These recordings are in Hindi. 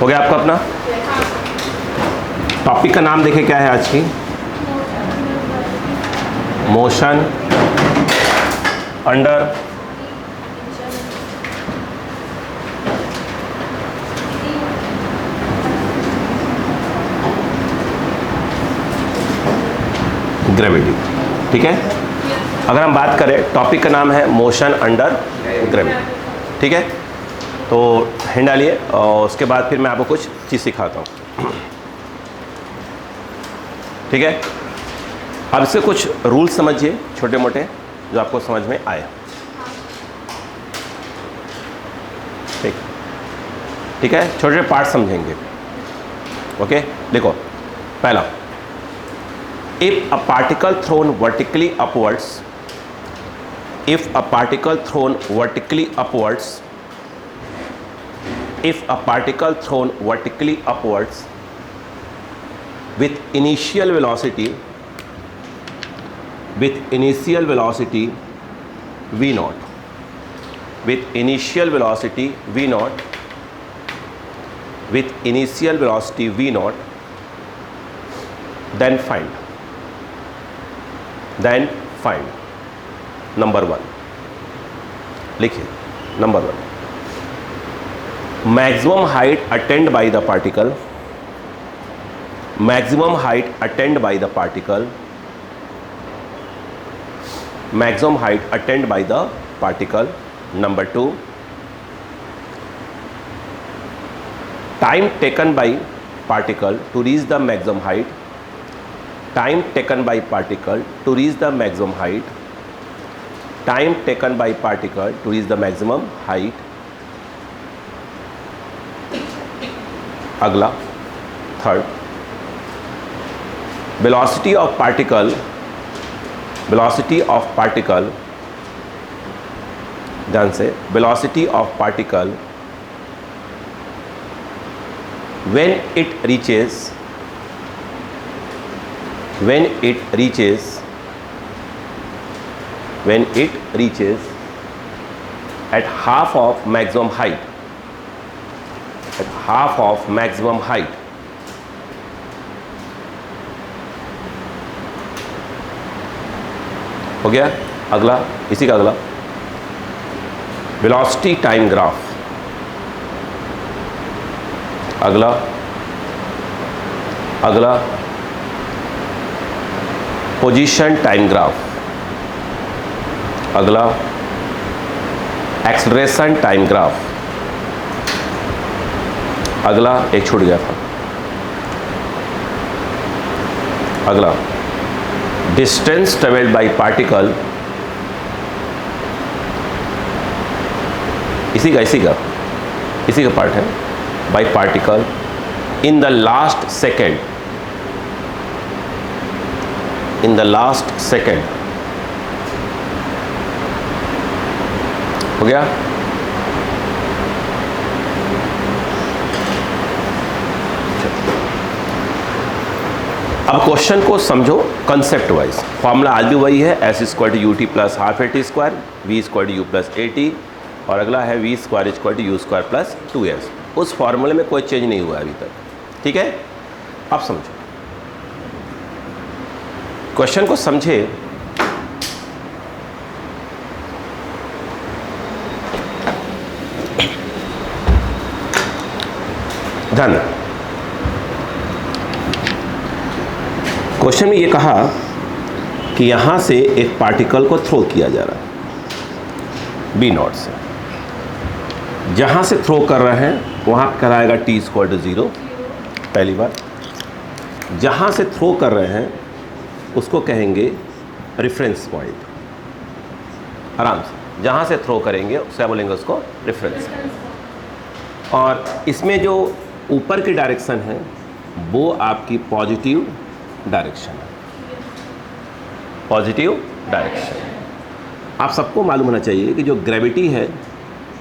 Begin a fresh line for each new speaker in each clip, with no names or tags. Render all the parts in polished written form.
हो गया आपका अपना टॉपिक का नाम देखें क्या है आज की, मोशन अंडर ग्रेविटी। ठीक है, अगर हम बात करें टॉपिक का नाम है मोशन अंडर ग्रेविटी। ठीक है, तो हैंड डालिए और उसके बाद फिर मैं आपको कुछ चीज़ सिखाता हूँ। ठीक है, अब इसके कुछ रूल्स समझिए छोटे मोटे जो आपको समझ में आए। ठीक ठीक है, छोटे छोटे पार्ट समझेंगे। ओके, देखो पहला, if a particle thrown vertically upwards, if a particle thrown vertically upwards, if a particle thrown vertically upwards with initial velocity v naught, with initial velocity v naught, with initial velocity v naught, then find number 1। लिखिए number 1, maximum height attained by the particle, maximum height attained by the particle, maximum height attained by the particle। Number 2, time taken by particle to reach the maximum height, time taken by particle to reach the maximum height, time taken by particle to reach the maximum height। अगला third, velocity of particle, velocity of particle, ध्यान से, velocity of particle when it reaches at half of maximum height, at half of maximum height, हो गया। अगला, इसी का अगला, वेलोसिटी टाइम ग्राफ, अगला पोजीशन टाइम ग्राफ, अगला एक्सेलरेशन टाइम ग्राफ, अगला एक छूट गया था, अगला डिस्टेंस ट्रेवल्ड बाय पार्टिकल, इसी का पार्ट है, by particle in the last second, हो गया। अब क्वेश्चन को समझो कंसेप्ट वाइज। फॉर्मूला आज भी वही है, s square to u t plus half a t square, v square to u plus a t, और अगला है v square equal to u square plus 2s। उस फॉर्मूले में कोई चेंज नहीं हुआ अभी तक। ठीक है, अब समझो क्वेश्चन को, समझे। ध्यान, क्वेश्चन में ये कहा कि यहाँ से एक पार्टिकल को थ्रो किया जा रहा है बी नॉट से, जहाँ से थ्रो कर रहे हैं वहाँ कहलाएगा टी स्क्वायर टू 0 पहली बार, जहाँ से थ्रो कर रहे हैं उसको कहेंगे रेफरेंस पॉइंट। आराम से, जहाँ से थ्रो करेंगे उससे बोलेंगे उसको रेफरेंस। और इसमें जो ऊपर की डायरेक्शन है वो आपकी पॉजिटिव डायरेक्शन है, पॉजिटिव डायरेक्शन। आप सबको मालूम होना चाहिए कि जो ग्रेविटी है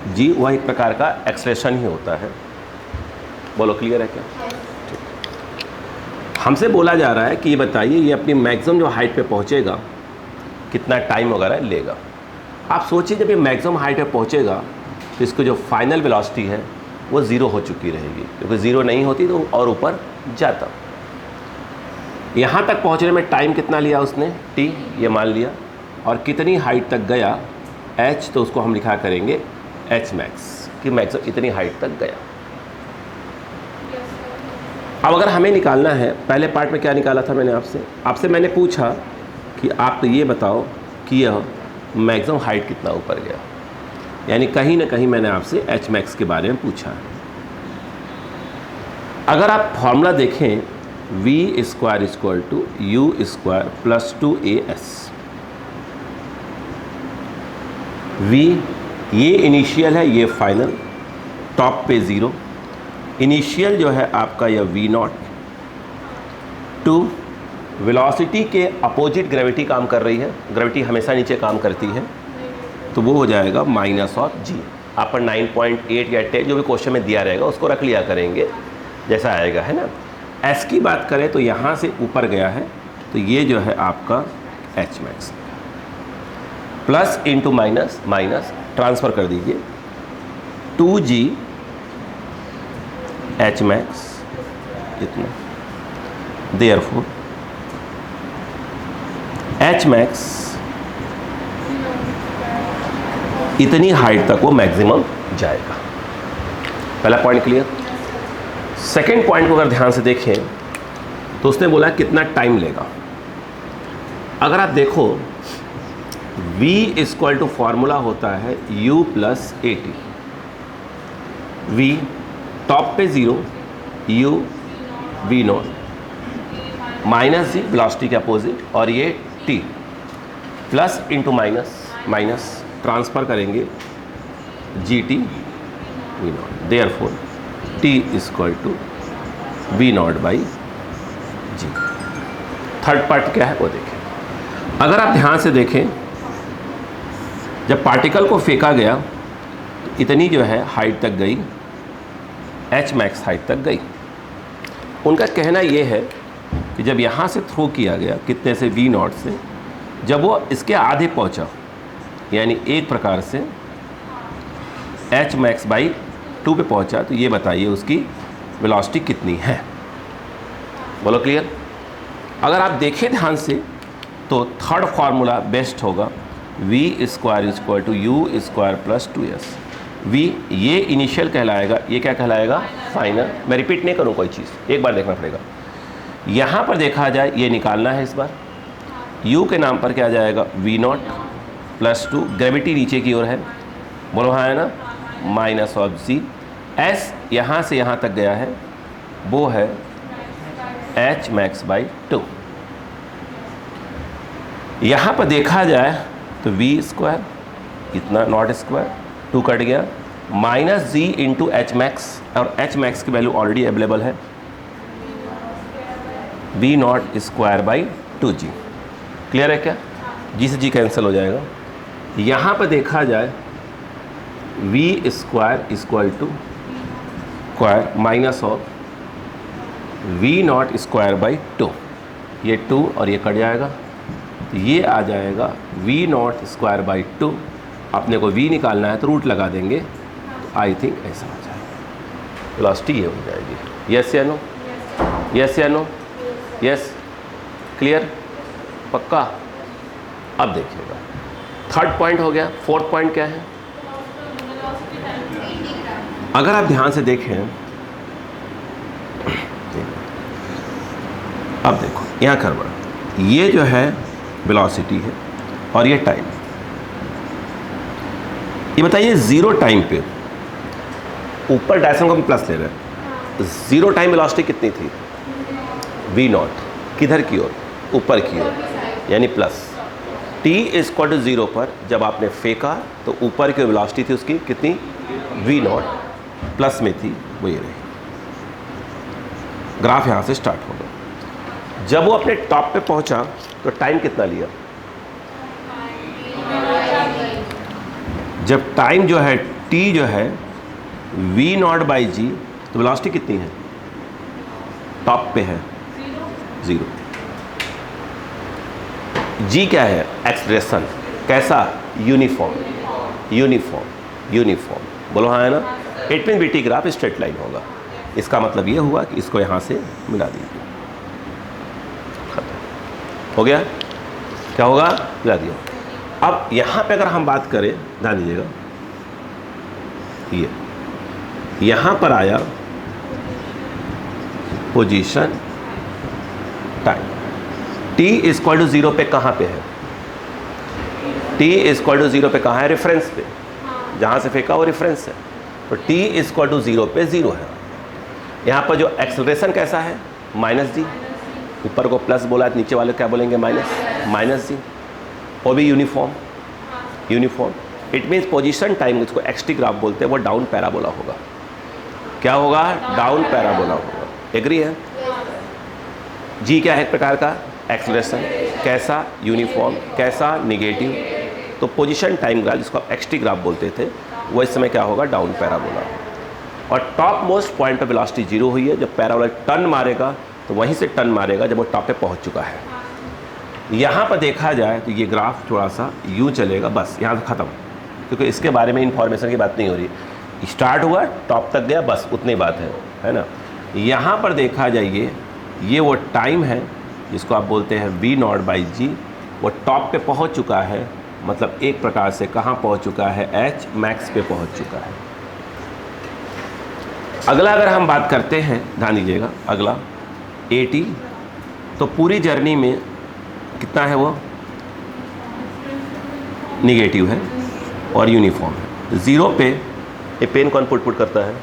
जी, वह एक प्रकार का एक्सलेशन ही होता है। बोलो, क्लियर है क्या? हमसे बोला जा रहा है कि ये बताइए ये अपनी मैक्सिमम जो हाइट पे पहुंचेगा कितना टाइम वगैरह लेगा। आप सोचिए जब ये मैक्सिमम हाइट पे पहुंचेगा तो इसको जो फाइनल वेलोसिटी है वो ज़ीरो हो चुकी रहेगी, क्योंकि ज़ीरो नहीं होती तो और ऊपर जाता। यहाँ तक पहुँचने में टाइम कितना लिया उसने, t ये मान लिया, और कितनी हाइट तक गया h, तो उसको हम लिखा करेंगे h मैक्स, कि मैक्सिमम इतनी हाइट तक गया। अब अगर हमें निकालना है, पहले पार्ट में क्या निकाला था मैंने आपसे मैंने पूछा कि आप तो ये बताओ कि यह मैक्सिमम हाइट कितना ऊपर गया, यानी कहीं ना कहीं मैंने आपसे h मैक्स के बारे में पूछा है। अगर आप फॉर्मूला देखें, v square equal to u square plus 2as, v ये इनिशियल है, ये फाइनल, टॉप पे 0, इनिशियल जो है आपका यह v नॉट, टू वेलोसिटी के अपोजिट ग्रेविटी काम कर रही है, ग्रेविटी हमेशा नीचे काम करती है, तो वो हो जाएगा माइनस ऑफ g। आप पर 9.8 या 10 जो भी क्वेश्चन में दिया रहेगा उसको रख लिया करेंगे जैसा आएगा, है ना। s की बात करें तो यहाँ से ऊपर गया है, तो ये जो है आपका h max, plus into minus, minus transfer कर दीजिए, 2g h मैक्स इतना, देयरफॉर h मैक्स इतनी हाइट तक वो मैक्सिमम जाएगा। पहला पॉइंट क्लियर। सेकेंड पॉइंट को अगर ध्यान से देखें तो उसने बोला कितना टाइम लेगा। अगर आप देखो v इक्वल टू फॉर्मूला होता है u plus a t, v top पे 0, u v not minus g velocity के अपोजिट, और ये t plus into minus, minus transfer करेंगे g t v not, therefore t equal to v not by g. Third part क्या है वो देखें। अगर आप ध्यान से देखें, जब पार्टिकल को फेंका गया तो इतनी जो है हाइट तक गई, h मैक्स हाइट तक गई। उनका कहना ये है कि जब यहाँ से थ्रो किया गया, कितने से, v नॉट से, जब वो इसके आधे पहुँचा, यानी एक प्रकार से h मैक्स बाई 2 पे पहुँचा, तो ये बताइए उसकी वेलोसिटी कितनी है। बोलो क्लियर। अगर आप देखें ध्यान से तो थर्ड फार्मूला बेस्ट होगा, v square equal to u square plus 2s। v ये इनिशियल कहलाएगा, ये क्या कहलाएगा, फाइनल। मैं रिपीट नहीं करूँ कोई चीज़, एक बार देखना पड़ेगा। यहाँ पर देखा जाए ये निकालना है इस बार, u के नाम पर क्या आ जाएगा, v नॉट प्लस 2, ग्रेविटी नीचे की ओर है, बोलो हाँ है ना, माइनस ऑफ g। s यहाँ से यहाँ तक गया है, वो है h मैक्स बाई 2। यहाँ पर देखा जाए तो v स्क्वायर इतना, नॉट स्क्वायर 2 कट गया, माइनस जी इंटू एच मैक्स, और एच मैक्स की वैल्यू ऑलरेडी अवेलेबल है, v not square by 2g। Clear है क्या, जी से जी कैंसिल हो जाएगा। यहाँ पर देखा जाए v square equal to square minus of v not square by 2, ये 2 और ये कट जाएगा, तो ये आ जाएगा v नॉट स्क्वायर बाई 2। अपने को v निकालना है तो रूट लगा देंगे, तो आई थिंक ऐसा हो जाएगा, वेलोसिटी ये हो जाएगी। यस या नो, यस या नो, यस, क्लियर, पक्का। अब देखिएगा थर्ड पॉइंट हो गया। फोर्थ पॉइंट क्या है, अगर आप ध्यान से देखें, अब देखो यहाँ करवा, ये जो है वेलोसिटी है और ये टाइम। ये बताइए 0 टाइम पे, ऊपर डायरेक्शन को भी प्लस ले रहे हैं, 0 टाइम वेलोसिटी कितनी थी, v नॉट, किधर की ओर, ऊपर की ओर, यानी प्लस। t इक्वल टू 0 पर जब आपने फेंका तो ऊपर की वेलोसिटी थी उसकी कितनी, v नॉट, प्लस में थी, वो ये रही। ग्राफ यहाँ से स्टार्ट होगा, जब वो अपने टॉप पे पहुँचा तो टाइम कितना लिया, जब टाइम जो है t जो है v नॉट बाई जी, तो वेलोसिटी कितनी है, टॉप पे है 0। g क्या है, एक्सलेरेशन, कैसा, यूनिफॉर्म, यूनिफॉर्म, यूनिफॉर्म, बोलो हाँ है ना, it mean BT graph straight line होगा। इसका मतलब ये हुआ कि इसको यहाँ से मिला दीजिए, खत्म हो गया। क्या होगा? मिला दिया। अब यहाँ पे अगर हम बात करें, ध्यान दीजिएगा, ये यहाँ पर आया position time, t equal to 0 पे कहाँ पे है? t इक्वल टू 0 पे कहाँ है? रेफरेंस पे, जहाँ से फेंका वो रेफरेंस है। तो t इक्वल टू 0 पे 0 है। यहाँ पर जो एक्सेलरेशन कैसा है? -g। ऊपर को प्लस बोला है, नीचे वाले क्या बोलेंगे? -g। वो भी uniform. It means position time, जिसको एक्सटी ग्राफ बोलते हैं, वो डाउन पैराबोला होगा। क्या होगा? डाउन पैराबोला होगा। एग्री है? जी क्या है? एक प्रकार का एक्सेलरेशन। कैसा? यूनिफॉर्म। कैसा? निगेटिव। तो पोजीशन टाइम ग्राफ, जिसको आप एक्सटी ग्राफ बोलते थे, वो इस समय क्या होगा? Down parabola. और टॉप मोस्ट पॉइंट पर वेलोसिटी 0 हुई है। जब पैराबोला टर्न मारेगा तो वहीं से टर्न मारेगा जब वो टॉप पे पहुंच चुका है। यहाँ पर देखा जाए तो ये ग्राफ थोड़ा सा यूँ चलेगा, बस यहाँ से ख़त्म, क्योंकि इसके बारे में इंफॉर्मेशन की बात नहीं हो रही। स्टार्ट हुआ, टॉप तक गया, बस उतनी बात है ना। यहाँ पर देखा जाइए, ये वो टाइम है जिसको आप बोलते हैं v0/g। वो टॉप पे पहुँच चुका है, मतलब एक प्रकार से कहाँ पहुँच चुका है? h मैक्स पे पहुँच चुका है। अगला अगर हम बात करते हैं, ध्यान दीजिएगा, अगला at, तो पूरी जर्नी में कितना है? वो निगेटिव है और यूनिफॉर्म है। 0 पे ये पेन कौन पुट करता है?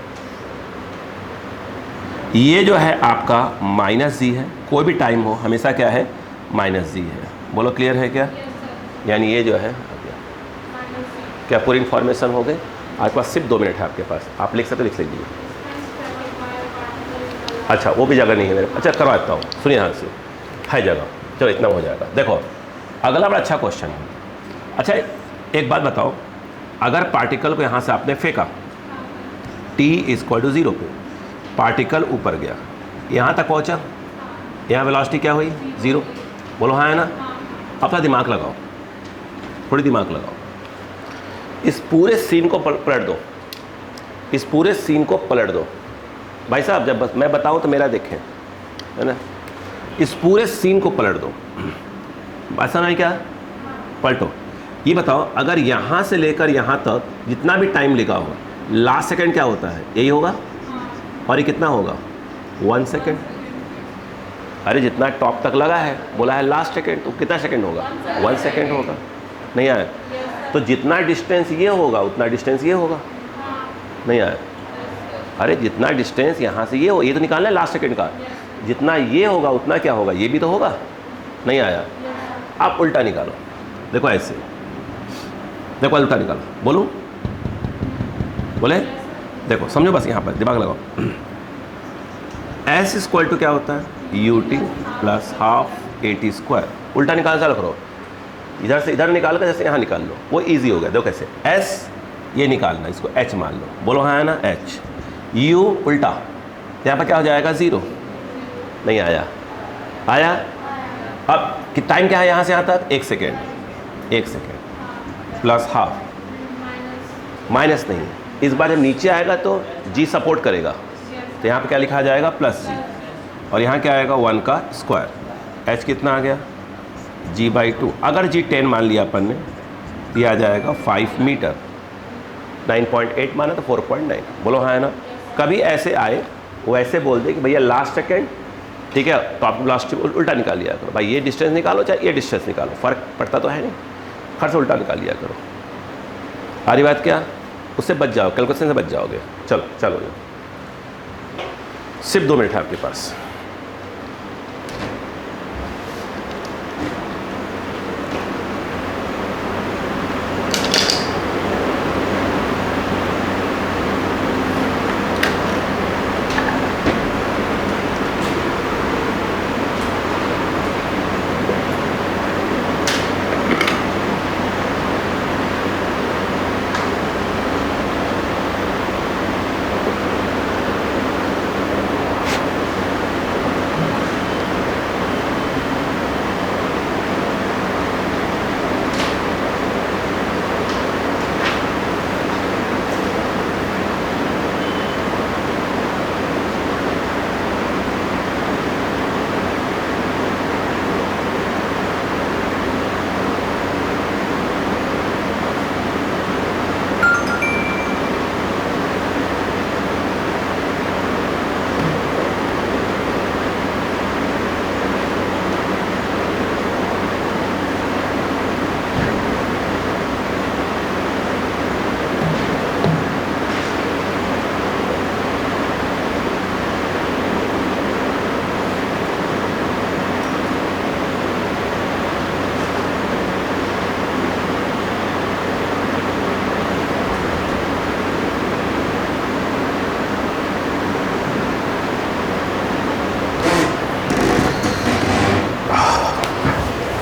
ये जो है आपका -g है। कोई भी टाइम हो हमेशा क्या है? -g है। बोलो क्लियर है क्या? यानी ये जो है क्या पूरी इन्फॉर्मेशन हो गई? आपके पास सिर्फ 2 मिनट है आपके पास, आप लिख सकते, लिख लीजिए। अच्छा, वो भी जगह नहीं है मेरे। अच्छा, करवाता हूँ, सुनिए यहाँ से है जगह। चलो इतना हो जाएगा। देखो अगला बड़ा अच्छा क्वेश्चन है। अच्छा एक बात बताओ, अगर पार्टिकल को यहाँ से आपने फेंका, t इक्वल टू 0 पे, पार्टिकल ऊपर गया, यहाँ तक पहुँचा, यहाँ वेलोसिटी क्या हुई? 0। बोलो हाँ है ना? अपना दिमाग लगाओ, थोड़ी दिमाग लगाओ। इस पूरे सीन को पलट दो, इस पूरे सीन को पलट दो भाई साहब। जब बस मैं बताऊँ तो मेरा देखें, है ना। इस पूरे सीन को पलट दो, ऐसा नहीं क्या? पलटो। ये बताओ, अगर यहाँ से लेकर यहाँ तक जितना भी टाइम लिखा होगा, लास्ट सेकंड क्या होता है? यही होगा। और ये कितना होगा? 1 सेकंड। अरे जितना टॉप तक लगा है, बोला है लास्ट सेकंड, तो कितना सेकंड होगा? 1 सेकंड होगा। नहीं आया? तो जितना डिस्टेंस ये होगा उतना डिस्टेंस ये होगा। नहीं आया? अरे जितना डिस्टेंस यहाँ से ये हो, ये तो निकालना है लास्ट सेकंड का, जितना ये होगा उतना क्या होगा? ये भी तो होगा। नहीं आया? आप उल्टा निकालो। देखो ऐसे, देखो उल्टा निकालो। बोलो, बोले, देखो समझो, बस यहाँ पर दिमाग लगाओ। s इक्वल टू क्या होता है? ut plus half at²। उल्टा निकाल चालू करो, इधर से इधर निकाल कर जैसे यहाँ निकाल लो, वो इजी हो गया। देखो कैसे, s ये निकालना, इसको h मान लो। बोलो हाँ है ना? h u उल्टा, यहाँ पर क्या हो जाएगा? 0। नहीं आया? आया? अब टाइम क्या है यहाँ से यहाँ तक? 1 second. 1 second plus half, minus नहीं, इस बार जब नीचे आएगा तो g सपोर्ट करेगा, तो यहाँ पे क्या लिखा जाएगा? +g। और यहाँ क्या आएगा? 1 का स्क्वायर। h कितना आ गया? g/2। अगर g 10 मान लिया अपन ने, तो यह आ जाएगा 5 मीटर। 9.8 माना तो 4.9। बोलो हाँ है ना? कभी ऐसे आए वो ऐसे बोल दे कि भैया लास्ट सेकेंड, ठीक है, तो आप लास्ट उल्टा निकाल लिया करो। भाई ये डिस्टेंस निकालो चाहे ये डिस्टेंस निकालो, फ़र्क पड़ता तो है नहीं, खर्च उल्टा निकाल लिया करो। आ रही बात क्या? उससे बच जाओ, कैलकुलेशन से बच जाओगे। चलो चलो, सिर्फ 2 मिनट है आपके पास।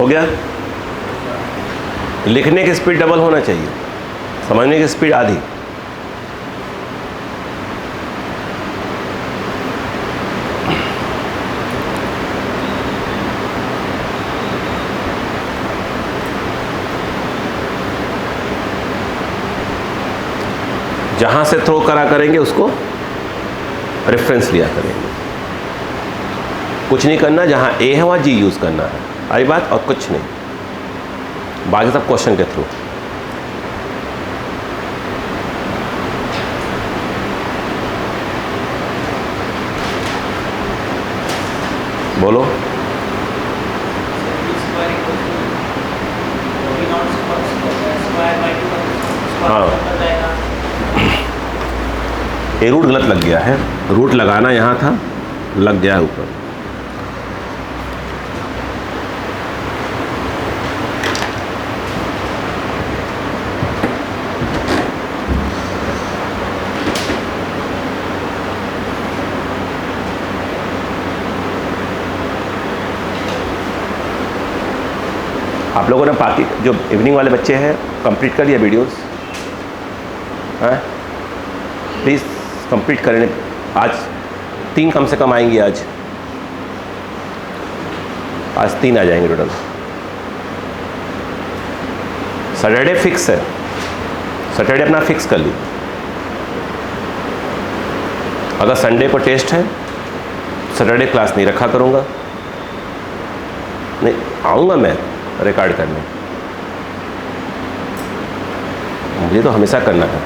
हो गया? लिखने की स्पीड डबल होना चाहिए, समझने की स्पीड आधी। जहां से थ्रो करा करेंगे उसको रेफरेंस लिया करेंगे। कुछ नहीं करना, जहां ए है वहां जी यूज करना है, आई बात, और कुछ नहीं, बाकी सब क्वेश्चन के थ्रू। बोलो। हाँ, ये रूट गलत लग गया है, रूट लगाना यहाँ था, लग गया है ऊपर। आप लोगों ने बाकी जो इवनिंग वाले बच्चे हैं कंप्लीट कर लिया वीडियोस? हैं? प्लीज़ कंप्लीट करें, आज 3 कम से कम आएंगी। आज 3 आ जाएंगे टोटल। सैटरडे फिक्स है, सैटरडे अपना फिक्स कर ली। अगर संडे को टेस्ट है, सैटरडे क्लास नहीं रखा करूँगा, नहीं आऊँगा मैं रिकॉर्ड करने, मुझे तो हमेशा करना है।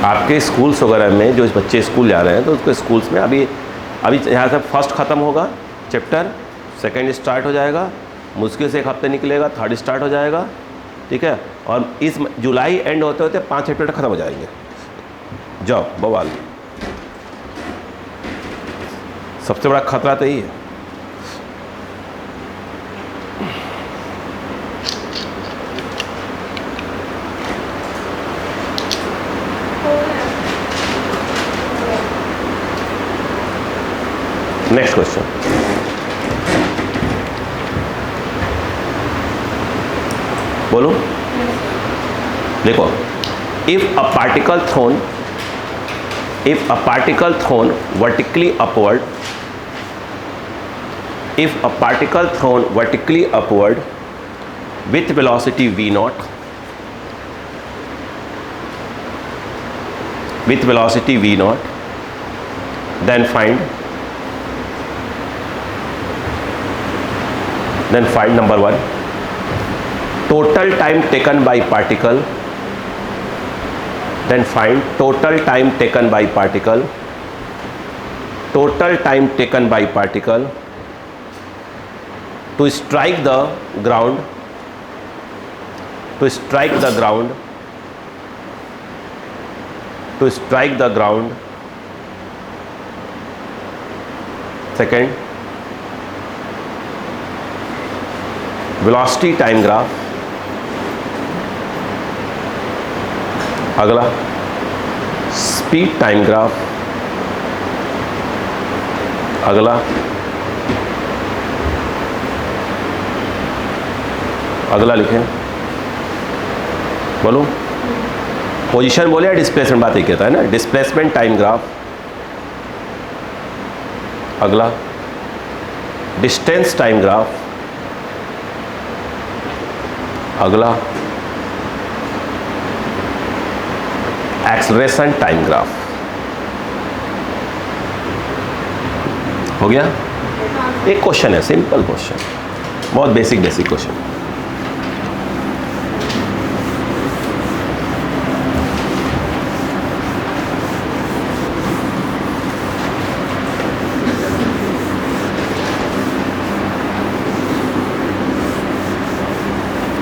आपके स्कूल्स वगैरह में जो बच्चे स्कूल जा रहे हैं, तो उसके स्कूल्स में अभी यहाँ से फर्स्ट ख़त्म होगा चैप्टर, सेकंड स्टार्ट हो जाएगा, मुश्किल से 1 हफ्ते निकलेगा, थर्ड स्टार्ट हो जाएगा, ठीक है। और इस जुलाई एंड होते होते 5 चैप्टर ख़त्म हो जाएंगे। जाओ बवाल, सबसे बड़ा खतरा तो यही है। नेक्स्ट क्वेश्चन, बोलो। देखो, if a particle thrown vertically upward, if a particle thrown vertically upward with velocity v0, then find number 1, total time taken by particle. Then find total time taken by particle to strike the ground, Second, velocity time graph. अगला स्पीड टाइम ग्राफ, अगला लिखें, बोलो। पोजीशन बोले या डिस्प्लेसमेंट, बात ही कहता है ना, डिस्प्लेसमेंट टाइम ग्राफ, अगला डिस्टेंस टाइम ग्राफ, अगला एक्सेलरेशन टाइम ग्राफ। हो गया? एक क्वेश्चन है, सिंपल क्वेश्चन, बहुत बेसिक क्वेश्चन।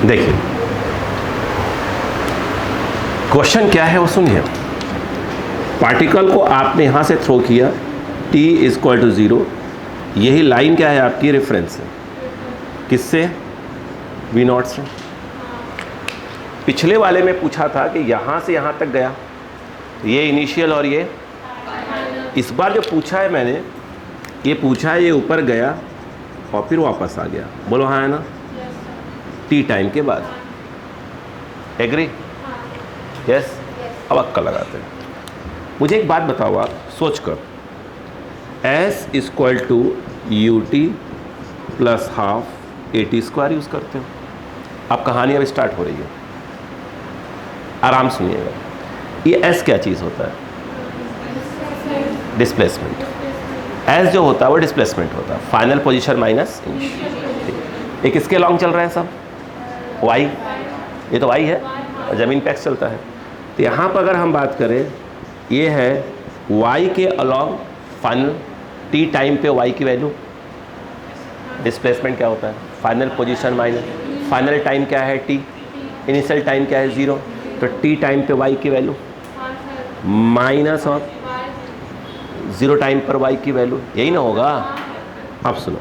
देखिए क्वेश्चन क्या है वो सुनिए। पार्टिकल को आपने यहाँ से थ्रो किया, t = 0, यही लाइन क्या है आपकी, रेफरेंस है, किससे, v0 से। पिछले वाले में पूछा था कि यहाँ से यहाँ तक गया, ये इनिशियल और ये, इस बार जो पूछा है मैंने ये पूछा है, ये ऊपर गया और फिर वापस आ गया, बोलो हाँ है ना, टी टाइम के बाद। एग्री? यस। अब अक्का लगाते हैं। मुझे एक बात बताओ, आप सोच कर, s equal to u t plus half a t square use करते हो। अब कहानी अब स्टार्ट हो रही है, आराम सुनिएगा। ये एस क्या चीज़ होता है? डिस्प्लेसमेंट। एस जो होता है वो डिस्प्लेसमेंट होता है, फाइनल पोजीशन माइनस इनिशियल। एक इसके लॉन्ग चल रहा है सब, वाई, ये तो वाई है और ज़मीन पे एक्स चलता है। तो यहाँ पर अगर हम बात करें, ये है वाई के अलॉन्ग फाइनल टी टाइम पे वाई की वैल्यू, डिस्प्लेसमेंट क्या होता है? Final position minus final time क्या है? टी। इनिशियल टाइम क्या है? 0। तो टी टाइम पे वाई की वैल्यू माइनस और 0 टाइम पर वाई की वैल्यू, यही ना होगा? अब सुनो,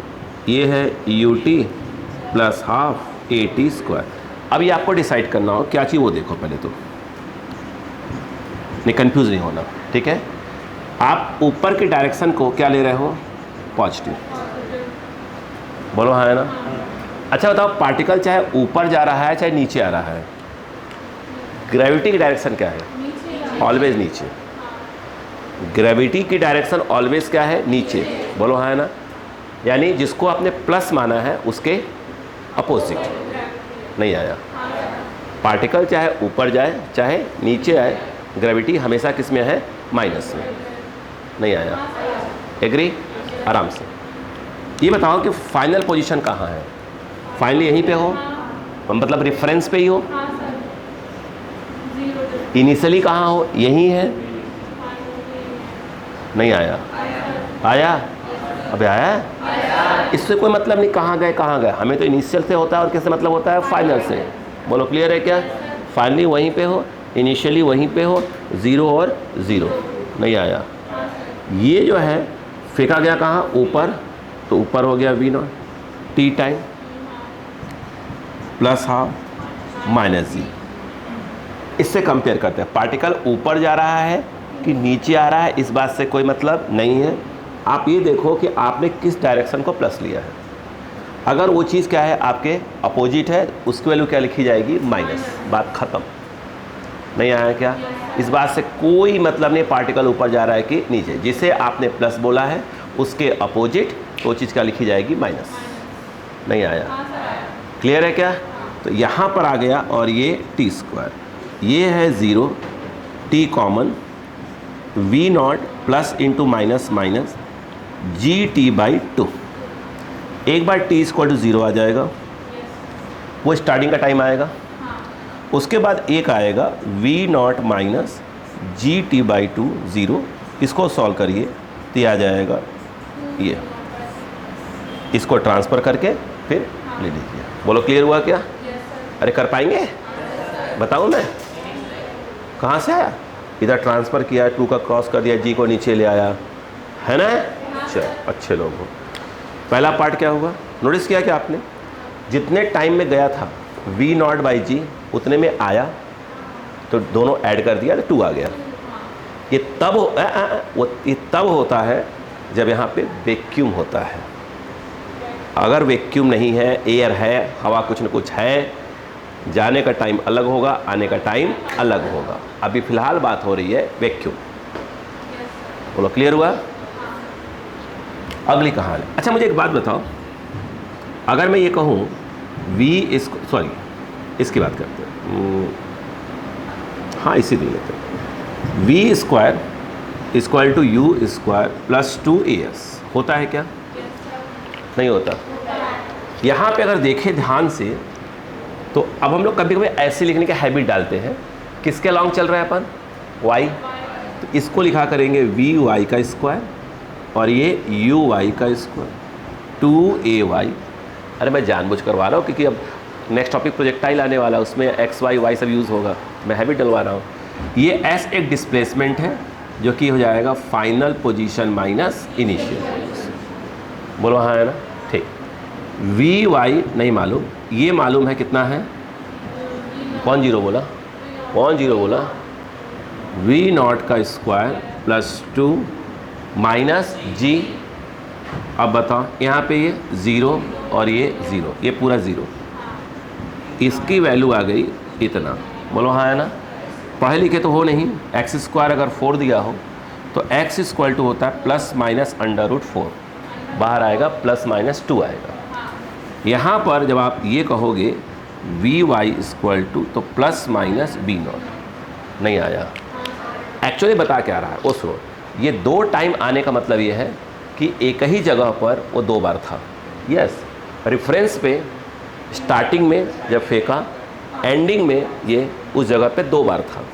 ये है you t plus half a t square. अब ये आपको डिसाइड करना हो क्या चीज़, वो देखो पहले तो, नहीं कंफ्यूज नहीं होना, ठीक है? आप ऊपर की डायरेक्शन को क्या ले रहे हो? पॉजिटिव, बोलो हाँ है ना? अच्छा बताओ, पार्टिकल चाहे ऊपर जा रहा है चाहे नीचे आ रहा है, ग्रेविटी की डायरेक्शन क्या है? ऑलवेज नीचे। ग्रेविटी की डायरेक्शन ऑलवेज क्या है? नीचे, बोलो हाँ है ना? यानी जिसको आपने प्लस माना है उसके अपोजिट। नहीं आया? पार्टिकल चाहे ऊपर जाए चाहे नीचे आए, ग्रेविटी हमेशा किस में है? माइनस में। नहीं आया? एग्री? आराम से। ये बताओ कि फाइनल पोजीशन कहाँ है? फाइनल यहीं पे हो, मतलब रेफरेंस पे ही हो? इनिशियली कहाँ हो? यहीं है? नहीं आया? आया? अबे आया? इससे कोई मतलब नहीं कहाँ गए कहाँ गए, हमें तो इनिशियल से होता है और किससे मतलब होता है? फाइनल से। बोलो क्लियर है क्या? फाइनली वहीं पे हो, इनिशियली वहीं पे हो, 0 और 0। नहीं आया? ये जो है फेंका गया कहाँ? ऊपर, तो ऊपर हो गया v not t time plus half minus g. इससे कंपेयर करते हैं, पार्टिकल ऊपर जा रहा है कि नीचे आ रहा है, इस बात से कोई मतलब नहीं है। आप ये देखो कि आपने किस डायरेक्शन को प्लस लिया है। अगर वो चीज़ क्या है? आपके अपोजिट है, उसकी वैल्यू क्या लिखी जाएगी? माइनस। बात ख़त्म। नहीं आया क्या? इस बात से कोई मतलब नहीं पार्टिकल ऊपर जा रहा है कि नीचे। जिसे आपने प्लस बोला है उसके अपोजिट वो चीज़ क्या लिखी जाएगी? माइनस। नहीं आया? क्लियर है क्या? तो यहाँ पर आ गया, और ये टी स्क्वायर, ये है 0, T common, v not plus into minus minus G T by 2। एक बार t इक्वल टू 0 आ जाएगा, वो स्टार्टिंग का टाइम आएगा। उसके बाद एक आएगा v not minus G T by 2 0। इसको सॉल्व करिए तो ये आ जाएगा, ये इसको ट्रांसफ़र करके फिर ले लीजिए। बोलो क्लियर हुआ क्या? अरे कर पाएंगे? बताऊँ मैं? कहाँ से आया? इधर ट्रांसफ़र किया, 2 का क्रॉस कर दिया, जी को नीचे ले आया, है ना? चलो अच्छे लोग हो। पहला पार्ट क्या हुआ? नोटिस किया क्या आपने? जितने टाइम में गया था v नॉट बाई जी उतने में आया, तो दोनों ऐड कर दिया तो 2 आ गया। ये तब होता है जब यहाँ पे वैक्यूम होता है। अगर वैक्यूम नहीं है, एयर है, हवा कुछ न कुछ है, जाने का टाइम अलग होगा, आने का टाइम अलग होगा। अभी फ़िलहाल बात हो रही है वैक्यूम। बोलो क्लियर हुआ? अगली कहानी। अच्छा मुझे एक बात बताओ, अगर मैं ये कहूँ इसकी बात करते हैं, हाँ इसी दिन लेते हैं, v square equal to u square plus 2as होता है क्या? नहीं होता। यहाँ पे अगर देखें ध्यान से तो अब हम लोग कभी कभी ऐसे लिखने का हैबिट डालते हैं। किसके लॉन्ग चल रहा है अपन? y। तो इसको लिखा करेंगे vy का स्क्वायर और ये uy का स्क्वायर 2ay। अरे मैं जानबूझ करवा रहा हूँ क्योंकि अब नेक्स्ट टॉपिक प्रोजेक्टाइल आने वाला है, उसमें x y y सब यूज़ होगा, मैं हैबिट डलवा रहा हूँ। ये s एक डिस्प्लेसमेंट है जो कि हो जाएगा final position minus initial position. बोलो हाँ है ना? ठीक। vy नहीं मालूम, ये मालूम है कितना है? कौन जीरो बोला? v नॉट का स्क्वायर प्लस 2 माइनस जी अब बताओ, यहाँ पे ये 0 और ये 0, ये पूरा 0, इसकी वैल्यू आ गई इतना। बोलो हाँ है ना। पढ़े लिखे तो हो नहीं, एक्स स्क्वायर अगर 4 दिया हो तो एक्स इक्वल टू होता है प्लस माइनस √4, बाहर आएगा प्लस माइनस 2 आएगा। यहाँ पर जब आप ये कहोगे वी वाई इक्वल टू तो प्लस माइनस b0, नहीं आया। एक्चुअली बता क्या रहा है वो सुनो। ये 2 टाइम आने का मतलब ये है कि एक ही जगह पर वो 2 बार था। यस, रेफरेंस पे स्टार्टिंग में जब फेंका, एंडिंग में ये उस जगह पे 2 बार था।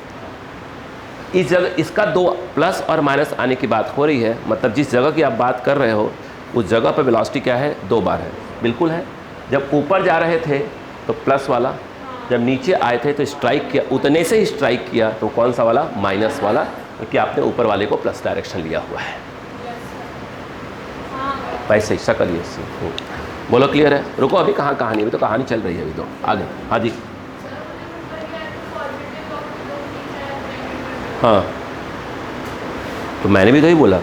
इस जगह इसका 2 प्लस और माइनस आने की बात हो रही है, मतलब जिस जगह की आप बात कर रहे हो उस जगह पर वेलोसिटी क्या है, 2 बार है। बिल्कुल है। जब ऊपर जा रहे थे तो प्लस वाला, जब नीचे आए थे तो स्ट्राइक किया, उतने से ही स्ट्राइक किया तो कौन सा वाला, माइनस वाला, क्योंकि आपने ऊपर वाले को प्लस डायरेक्शन लिया हुआ है। वैसे ऐसा करिए इससे। बोलो क्लियर है। रुको, अभी कहाँ कहानी, अभी तो कहानी चल रही है, अभी तो आगे। हाँ जी, हाँ तो मैंने भी तो ही बोला,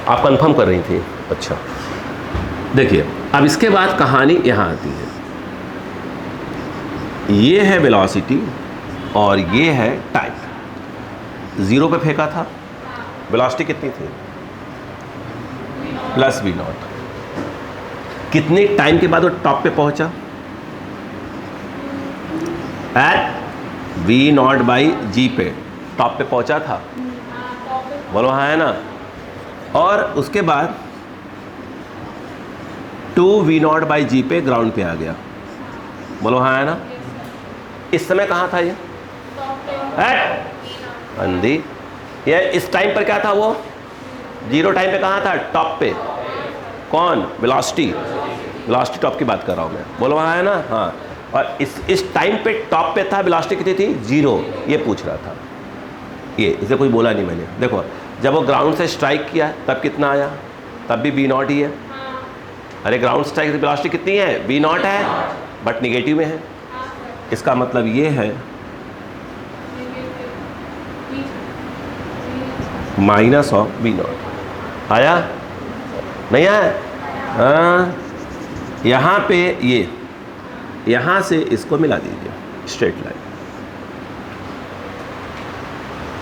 आप कंफर्म कर रही थी। अच्छा देखिए, अब इसके बाद कहानी यहाँ आती है। ये है वेलोसिटी और ये है टाइम। 0 पे फेंका था, वेलोसिटी कितनी थी, प्लस v0। कितने टाइम के बाद वो टॉप पे पहुंचा, एट v0/g पे टॉप पे पहुंचा था। बोलो हाँ है ना। और उसके बाद 2v0/g पे ग्राउंड पे आ गया। बोलो हाँ है ना। इस समय कहाँ था ये, अंधी। ये इस टाइम पर क्या था, वो 0 टाइम पे कहाँ था, टॉप पे। कौन, वेलोसिटी टॉप की बात कर रहा हूँ मैं। बोलो हाँ है ना। हाँ, और इस टाइम पे टॉप पे था, वेलोसिटी कितनी थी, 0, ये पूछ रहा था। ये इसे कोई बोला नहीं मैंने। देखो, जब वो ग्राउंड से स्ट्राइक किया तब कितना आया, तब भी v0 ही है। अरे ग्राउंड स्ट्राइक वेलोसिटी कितनी है, v0 है, बट निगेटिव में है। इसका मतलब ये है माइनस ऑफ v0। आया नहीं आया। हाँ, यहाँ पे ये, यहाँ से इसको मिला दीजिए, स्ट्रेट लाइन।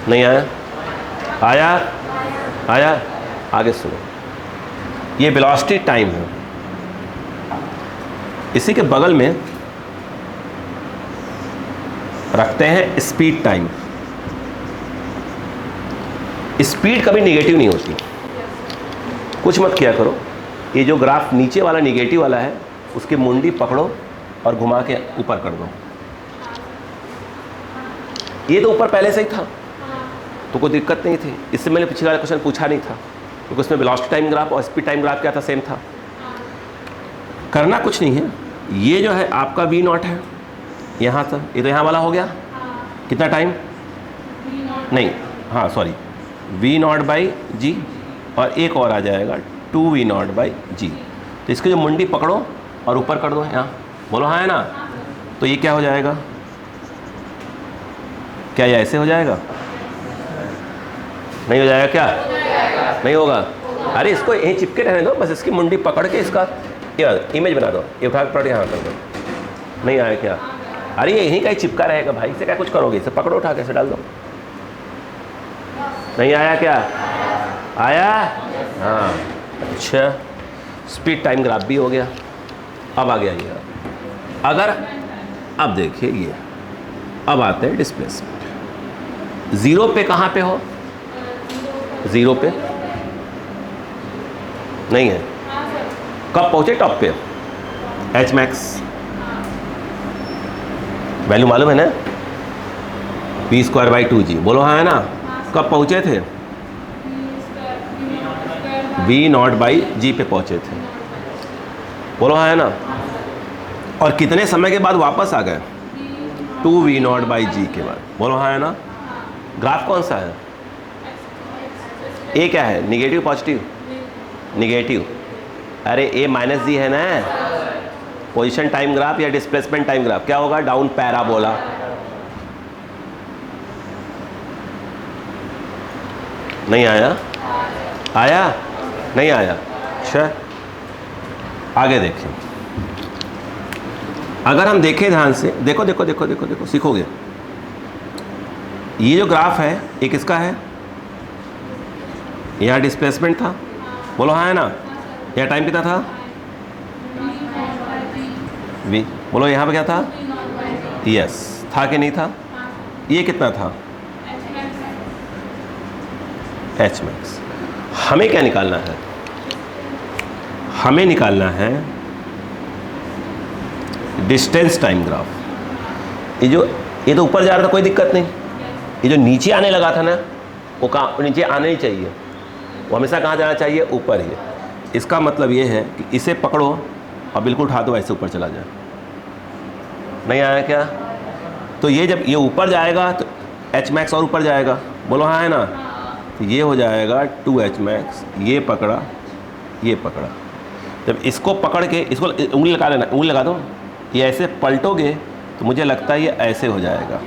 नहीं आया, आया, आया। आगे सुनो, ये वेलोसिटी टाइम है। इसी के बगल में रखते हैं स्पीड टाइम। स्पीड कभी नेगेटिव नहीं होती, कुछ मत किया करो। ये जो ग्राफ नीचे वाला नेगेटिव वाला है, उसकी मुंडी पकड़ो और घुमा के ऊपर कर दो। ये तो ऊपर पहले से ही था तो कोई दिक्कत नहीं थी। इससे मैंने पिछले वाला क्वेश्चन पूछा नहीं था, क्योंकि उसमें वेलोसिटी टाइम ग्राफ और स्पीड टाइम ग्राफ क्या था, सेम था। करना कुछ नहीं है। ये जो है आपका v0 है, यहाँ था, ये तो यहाँ वाला हो गया। कितना टाइम, नहीं, हाँ सॉरी, v0/g, और एक और आ जाएगा 2v0/g। तो इसकी जो मुंडी पकड़ो और ऊपर कर दो यहाँ। बोलो हाँ है ना। तो ये क्या हो जाएगा, क्या ये ऐसे हो जाएगा, नहीं हो जाएगा क्या, नहीं होगा। अरे इसको यहीं चिपके रहने दो, बस इसकी मुंडी पकड़ के इसका इमेज बना दो, ये उठा कर यहाँ कर दो। नहीं आया क्या, अरे ये यहीं का ही चिपका रहेगा भाई, इसे क्या कुछ करोगे, इसे पकड़ो, उठा के इसे डाल दो। नहीं आया क्या, आया। हाँ अच्छा, स्पीड टाइम ग्राफ भी हो गया। अब आ गया ये, अगर अब देखिए ये, अब आते हैं डिस्प्लेसमेंट। 0 पे कहाँ पे हो, 0 पे नहीं है। कब पहुँचे टॉप पे, एच मैक्स वैल्यू मालूम है ना, v²/2g। बोलो हाँ है ना। कब पहुँचे थे, v0/g पे पहुँचे थे। बोलो हाँ है ना। और कितने समय के बाद वापस आ गए, 2v0/g के बाद। बोलो हाँ है ना। ग्राफ कौन सा है, ए क्या है, निगेटिव पॉजिटिव, निगेटिव। अरे a - g है ना, पोजीशन टाइम ग्राफ या डिस्प्लेसमेंट टाइम ग्राफ, क्या होगा, डाउन पैराबोला। नहीं आया, आया नहीं आया। अच्छा, आगे देखें। अगर हम देखें ध्यान से, देखो देखो देखो देखो देखो, सीखोगे। ये जो ग्राफ है ये किसका है? यहाँ डिस्प्लेसमेंट था, बोलो हाँ है ना। यहाँ टाइम कितना था? v। बोलो यहाँ पे क्या था? यस, था कि नहीं था? ये कितना था? h max। हमें क्या निकालना है? हमें निकालना है डिस्टेंस टाइम ग्राफ। ये तो ऊपर जा रहा था, कोई दिक्कत नहीं। ये जो नीचे आने लगा था ना, वो कहाँ नीचे आना ही चाहिए, वो हमेशा कहाँ जाना चाहिए? ऊपर ही। इसका मतलब ये है कि इसे पकड़ो और बिल्कुल उठा दो, ऐसे ऊपर चला जाए। नहीं आया क्या? तो ये जब ये ऊपर जाएगा तो h max और ऊपर जाएगा, बोलो हाँ है ना। तो ये हो जाएगा 2h max, ये पकड़ा, ये पकड़ा। जब इसको पकड़ के इसको उंगली लगा लेना, उंगली लगा दो, ये ऐसे पलटोगे तो मुझे लगता है ये ऐसे हो जाएगा।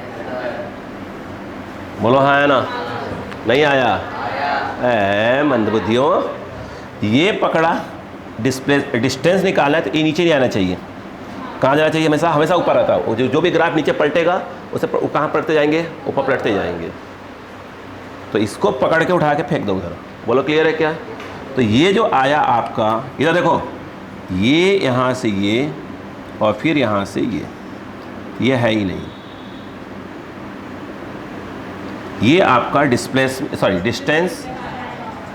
बोलो हाँ है ना। नहीं आया? मंदबुद्धियों, ये पकड़ा, डिस्टेंस निकालना है तो ये नीचे नहीं आना चाहिए। कहाँ जाना चाहिए? हमेशा हमेशा ऊपर रहता है। जो भी ग्राफ नीचे पलटेगा उसे कहाँ पलटते जाएंगे? ऊपर पलटते जाएंगे। तो इसको पकड़ के उठा के फेंक दो उधर। बोलो क्लियर है क्या? तो ये जो आया आपका, इधर देखो, ये यहाँ से ये और फिर यहाँ से ये है ही नहीं। ये आपका डिस्टेंस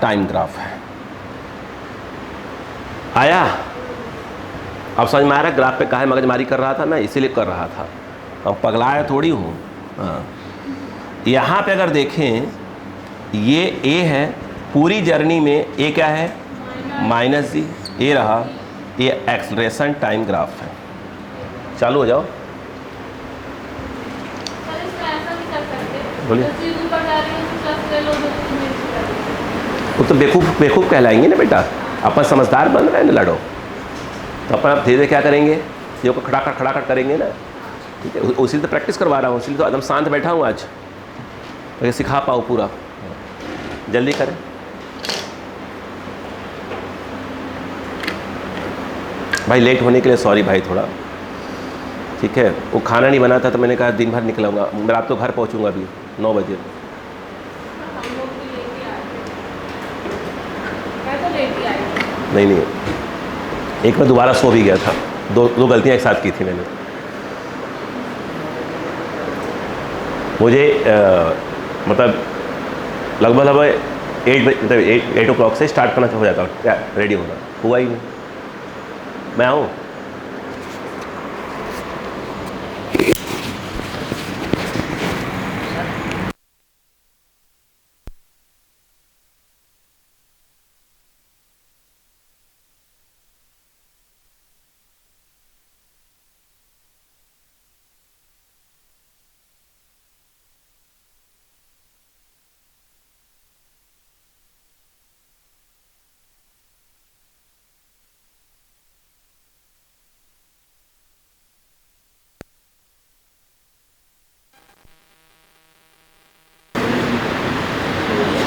टाइम ग्राफ है। आया? अब समझ में आ रहा है ग्राफ पे काहे मगजमारी कर रहा था मैं? इसीलिए कर रहा था, अब पगलाया थोड़ी हूँ। हाँ, यहाँ पे अगर देखें, ये ए है, पूरी जर्नी में ए क्या है? -g। ए रहा, ये एक्सलेरेशन टाइम ग्राफ है। चालू हो जाओ, बोलिए। वो तो बेवकूफ़ कहलाएंगे ना बेटा, अपन समझदार बन रहे हैं ना लड़ो। तो अपन आप धीरे धीरे क्या करेंगे, ये को खड़ाखड़ करेंगे ना, ठीक है। उसी तो प्रैक्टिस करवा रहा हूँ, इसलिए तो एकदम शांत बैठा हूँ आज, तो सिखा पाओ पूरा। जल्दी करें। भाई लेट होने के लिए सॉरी भाई थोड़ा, ठीक है। वो खाना नहीं बना था तो मैंने कहा दिन भर निकलूँगा, मैं रात को घर पहुँचूँगा अभी 9 बजे। नहीं, एक मैं दोबारा सो भी गया था, दो गलतियाँ एक साथ की थी मैंने। मुझे मतलब लगभग 8 o'clock से स्टार्ट करना हो जाता क्या रेडी होना, हुआ ही नहीं। मैं आऊँ?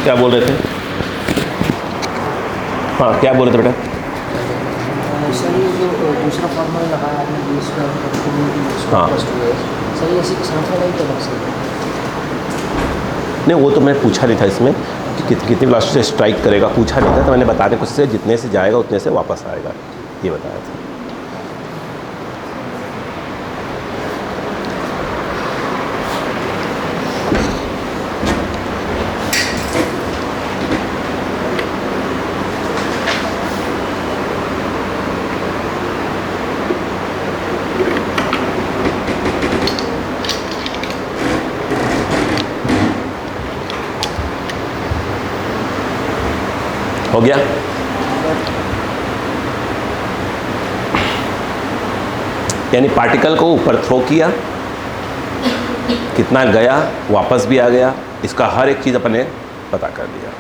क्या बोल रहे थे? हाँ, क्या बोल रहे थे बेटा?
सर ये जो दूसरा फॉर्मूला लगा आपने
हाँ।
सर ये इसी के साथ वाला ही तो लग सकता है?
नहीं, वो तो मैं पूछा नहीं था इसमें कि कितनी वेलोसिटी से स्ट्राइक करेगा, पूछा नहीं था। तो मैंने बता दें कुछ से जितने से जाएगा उतने से वापस आएगा, ये बताया था। हो गया? यानी पार्टिकल को ऊपर थ्रो किया, कितना गया, वापस भी आ गया, इसका हर एक चीज़ अपने पता कर दिया।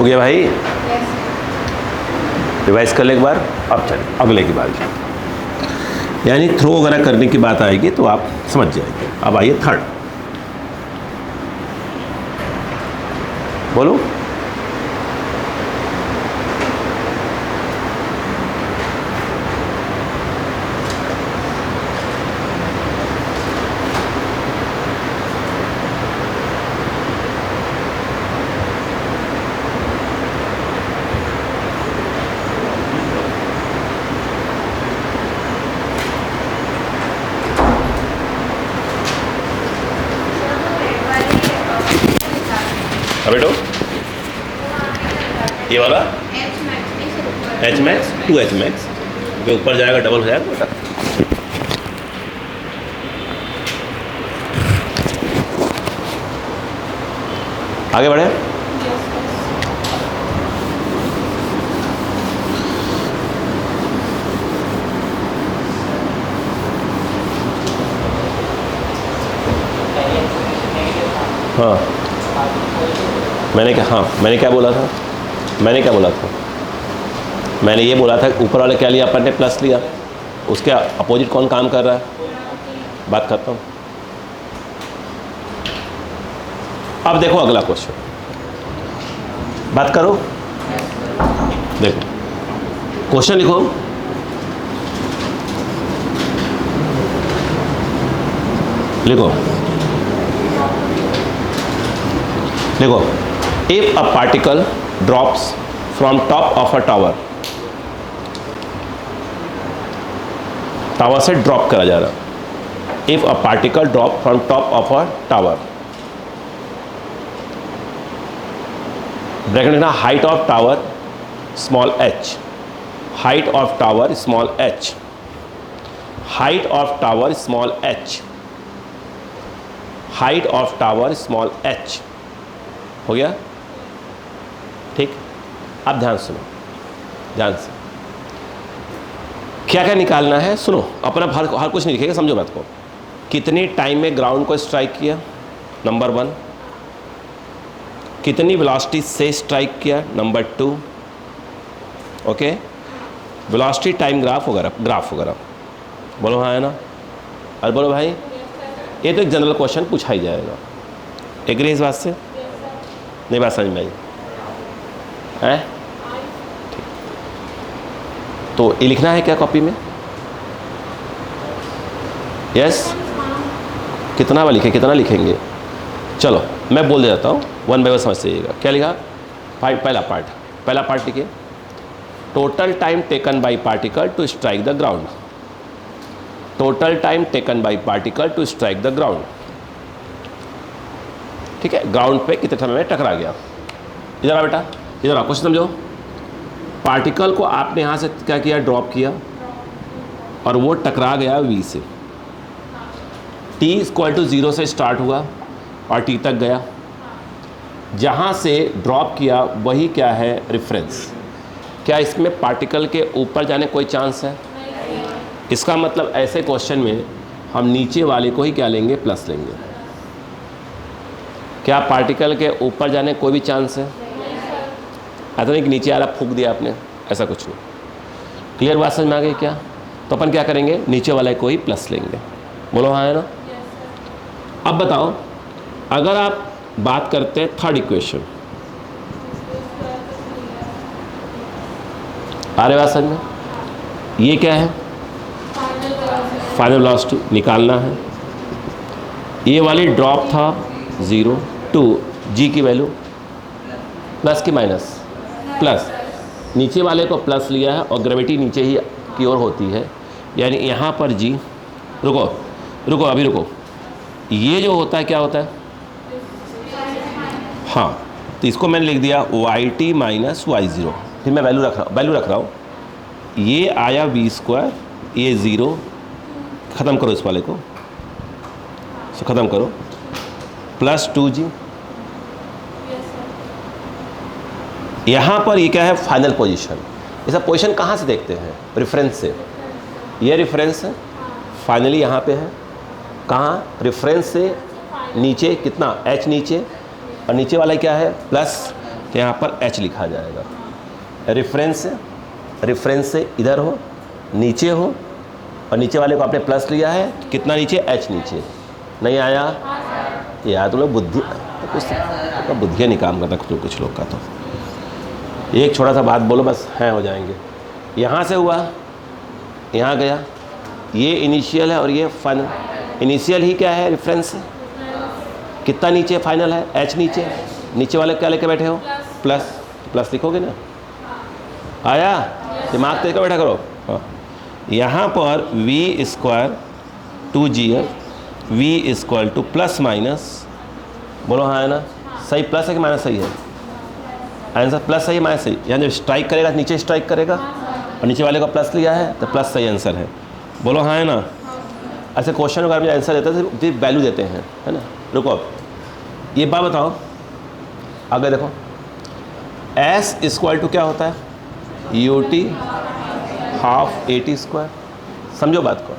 हो गया भाई? रिवाइज कर ले एक बार। अब चलिए अगले की बात, यानी थ्रो वगैरह करने की बात आएगी तो आप समझ जाएंगे। अब आइए थर्ड, बोलो। बेटो ये वाला एच मैक्स 2H मैक्स जो ऊपर जाएगा डबल हो जाएगा बेटा। आगे बढ़े। हाँ मैंने क्या बोला था? मैंने ये बोला था ऊपर वाले क्या लिया अपन ने? प्लस लिया। उसके अपोजिट कौन काम कर रहा है? बात करता हूँ। अब देखो अगला क्वेश्चन, बात करो। देखो क्वेश्चन लिखो। देखो if a particle drops from top of a tower, tower से ड्रॉप करा जा रहा। if a particle drop from top of a tower, bracket लिखना, height of tower small h, height of tower small h, height of tower small h, height of tower small h। हो गया? ठीक। अब ध्यान सुनो, ध्यान से क्या क्या निकालना है। सुनो, अपना हर कुछ नहीं लिखेगा, समझो बात को। कितनी टाइम में ग्राउंड को स्ट्राइक किया, नंबर 1। कितनी वेलोसिटी से स्ट्राइक किया, number 2। Okay, velocity time graph वगैरह बोलो हाँ है ना? अरे बोलो भाई, ये तो एक जनरल क्वेश्चन पूछा ही जाएगा। एग्री इस बात से? नहीं बात समझ में आई है? ठीक। तो ये लिखना है क्या कॉपी में? यस। कितना लिखेंगे? चलो मैं बोल देता हूँ, 1 बाय 1 समझ जाइएगा। क्या लिखा? पहला पार्ट लिखिए, total time taken by particle to strike the ground. Total time taken by particle to strike the ground. ठीक है, ग्राउंड पे कितने समय में टकरा गया। इधर आ बेटा, इधर आ, क्वेश्चन समझो। पार्टिकल को आपने यहाँ से क्या किया? ड्रॉप किया, और वो टकरा गया v से। t = 0 से स्टार्ट हुआ और t तक गया। जहाँ से ड्रॉप किया वही क्या है? रेफरेंस। क्या इसमें पार्टिकल के ऊपर जाने कोई चांस है? इसका मतलब ऐसे क्वेश्चन में हम नीचे वाले को ही क्या लेंगे? प्लस लेंगे। क्या पार्टिकल के ऊपर जाने कोई भी चांस है? ऐसा नहीं कि नीचे आ रहा फूंक दिया आपने, ऐसा कुछ नहीं। क्लियर बात समझ में आ गई क्या? तो अपन क्या करेंगे? नीचे वाले को ही प्लस लेंगे। बोलो हाँ है ना? अब बताओ, अगर आप बात करते हैं थर्ड इक्वेशन, आ रहे बात समझ में? ये क्या है? फाइनल वेलोसिटी निकालना है। ये वाली ड्रॉप था 0 टू जी की वैल्यू प्लस की माइनस? प्लस। नीचे वाले को प्लस लिया है और ग्रेविटी नीचे ही की ओर होती है, यानी यहाँ पर जी, रुको अभी रुको, ये जो होता है क्या होता है? हाँ, तो इसको मैंने लिख दिया YT - Y0। फिर मैं वैल्यू रख रहा हूँ। ये आया v², ये 0, ख़त्म करो इस वाले को, ख़त्म करो, प्लस 2g। यहाँ पर ये क्या है? Final position. ऐसा पोजीशन कहाँ से देखते हैं? रेफरेंस से। ये रेफरेंस है, फाइनली यहाँ पे है। कहाँ? रेफरेंस से नीचे कितना? h नीचे, और नीचे वाला क्या है? प्लस। तो यहाँ पर h लिखा जाएगा। रेफरेंस से इधर हो, नीचे हो, और नीचे वाले को आपने प्लस लिया है, कितना नीचे, h नीचे। नहीं आया? ये आया। तुम लोग बुद्धि कुछ बुद्धि नहीं काम करता कुछ लोग का। तो एक छोटा सा बात बोलो बस, हैं हो जाएंगे। यहाँ से हुआ, यहाँ गया, ये इनिशियल है और ये फाइनल। इनिशियल ही क्या है, रेफरेंस है। कितना नीचे फाइनल है, h नीचे। नीचे वाले क्या लेके बैठे हो, प्लस। प्लस लिखोगे ना? आया? दिमाग लेकर बैठा करो। हाँ। यहाँ पर v square 2gf v equal two plus minus, बोलो हाँ है ना? सही प्लस है कि माइनस सही है? आंसर प्लस सही है माइनस सही? यहाँ जब स्ट्राइक करेगा नीचे स्ट्राइक करेगा, और नीचे वाले को प्लस लिया है तो प्लस सही आंसर है। बोलो हाँ है ना? ऐसे क्वेश्चन अगर मुझे आंसर देते हैं तो वैल्यू देते हैं, है ना? रुको अब ये बात बताओ, आगे देखो। s इक्वल टू क्या होता है, ut हाफ at स्क्वायर। समझो बात को,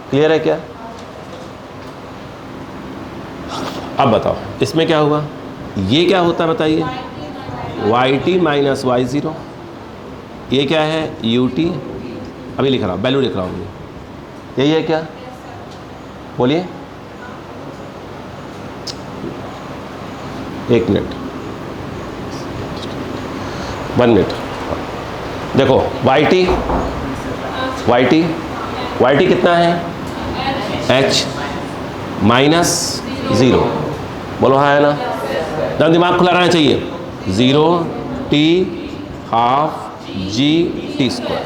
क्लियर है क्या? अब बताओ इसमें क्या हुआ, ये क्या होता है बताइए, yt माइनस y0। ये क्या है, ut, अभी लिख रहा हूँ, वैल्यू लिख रहा हूँ। यही है क्या, बोलिए? एक मिनट, 1 मिनट। देखो yt कितना है, h माइनस 0। बोलो हाँ है ना? जब दिमाग खुला रहना चाहिए। 0 t half g t square.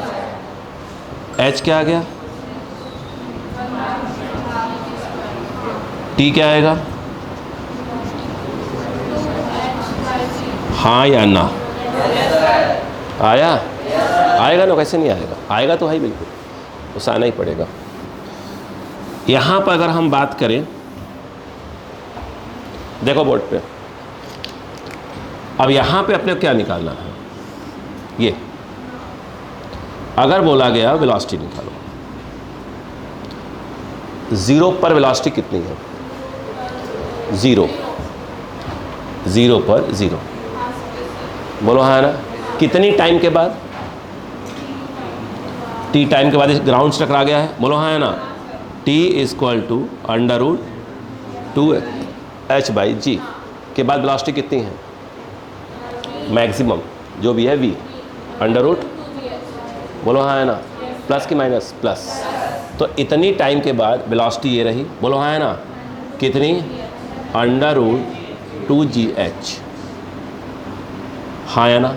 h क्या आ गया, t क्या आएगा, हाँ या ना? आया? आएगा ना? कैसे नहीं आएगा? आएगा तो है ही, बिल्कुल, उसे आना ही पड़ेगा। यहाँ पर अगर हम बात करें, देखो बोर्ड पे, अब यहाँ पे अपने क्या निकालना है, ये अगर बोला गया वेलोसिटी निकालो, 0 पर वेलोसिटी कितनी है, 0 पर 0। बोलो हाँ ना? कितनी टाइम के बाद, t टाइम के बाद इस ग्राउंड से टकरा गया है। बोलो हाँ है ना? t इक्वल टू √2h/g के बाद वेलोसिटी कितनी है, मैक्सिमम जो भी है v √। बोलो हाँ है ना? प्लस की माइनस, प्लस। तो इतनी टाइम के बाद वेलोसिटी ये रही। बोलो हाँ है ना? कितनी, √2gh। हाँ या ना?